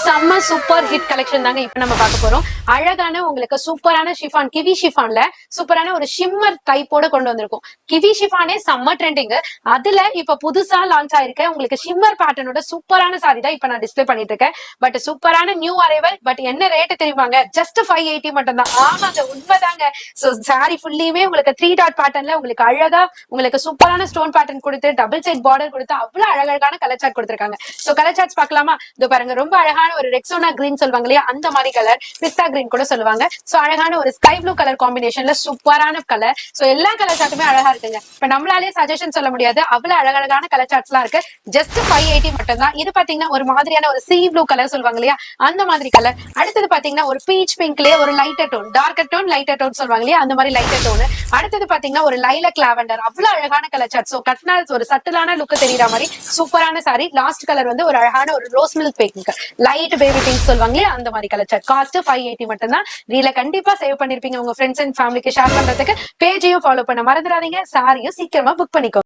செம்ம super hit collection தாங்க இப்ப நம்ம பார்க்க போறோம். அழகான உங்களுக்கு சூப்பரான ஷிஃபான், கிவி ஷிஃபான்ல சூப்பரான ஒரு ஷிம்மர் டைப்போட கொண்டு வந்திருக்கும். கிவி ஷிஃபானே செம்ம ட்ரெண்டிங். அதுல இப்ப புதுசா லான்ச் ஆயிருக்க உங்களுக்கு ஷிம்மர் பேட்டர்னோட சூப்பரான சாரி தான் இப்ப நான் டிஸ்பிளே பண்ணிட்டு இருக்கேன். பட் சூப்பரான நியூ அரைவல். பட் என்ன ரேட் தெரியுமாங்க? ஜஸ்ட் 580 மட்டும் தான். ஆமாங்க, உண்மைதாங்க. சோ சாரி ஃபுல்லியுமே உங்களுக்கு 3 டாட் பேட்டர்ன்ல உங்களுக்கு அழகா உங்களுக்கு சூப்பரான ஸ்டோன் பேட்டர்ன் கொடுத்து டபுள் சைட் பார்டர் கொடுத்து அவ்வளவு அழகான கலர் சார்ட் கொடுத்திருக்காங்க. சோ கலர் சார்ட்ஸ் பார்க்கலாமா? இது பாருங்க, ரொம்ப அழகான ஒரு ரெக்ஸோனா கிரீன் சொல்லுவாங்க இல்லையா, அந்த மாதிரி கலர். பிஸ்தா கிரீன் கூட சொல்லுவாங்க. சோ அழகான ஒரு ஸ்கை ப்ளூ கலர் காம்பினேஷன்ல சூப்பரான கலர். சோ எல்லா கலர் சார்ட்டுமே அழகா இருக்குங்க. இப்ப நம்மளாலே சஜஷன் சொல்ல முடியாது, அவ்வளவு அழகழகான கலர் சார்ட்ஸ் எல்லாம் இருக்கு. ஜஸ்ட் 580 மட்டும் தான். இது பாத்தீங்கன்னா ஒரு மாதிரியான ஒரு சீ ப்ளூ கலர் சொல்லுவாங்க இல்லையா, அந்த மாதிரி கலர். அடுத்தது பாத்தீங்கன்னா ஒரு பீச் பிங்க்லயே ஒரு lighter tone, darker tone lighter tone சொல்லுவாங்க இல்லையா, அந்த மாதிரி லைட்டர் டோன். அடுத்தது பாத்தீங்கன்னா ஒரு லைலக் லாவெண்டர், அவ்வளவு அழகான கலர் சார்ட். சோ கட்னால் ஒரு சட்டிலான லுக் தெரியற மாதிரி சூப்பரான சாரி. லாஸ்ட் கலர் வந்து ஒரு அழகான ஒரு rose milk pink, light baby pink சொல்லுவாங்க இல்லையா, அந்த மாதிரி கலர் சார்ட். காஸ்ட் 580 மட்டும் தான். ரீல கண்டிப்பா சேவ் பண்ணிருப்பீங்க. உங்க ஃப்ரெண்ட்ஸ் அண்ட் ஃபேமிலிக்கு ஷேர் பண்றதுக்கு பேஜையும் ஃபாலோ பண்ண மறந்துடாதீங்க. சாரியும் சீக்கிரமா புக் பண்ணிக்கோ.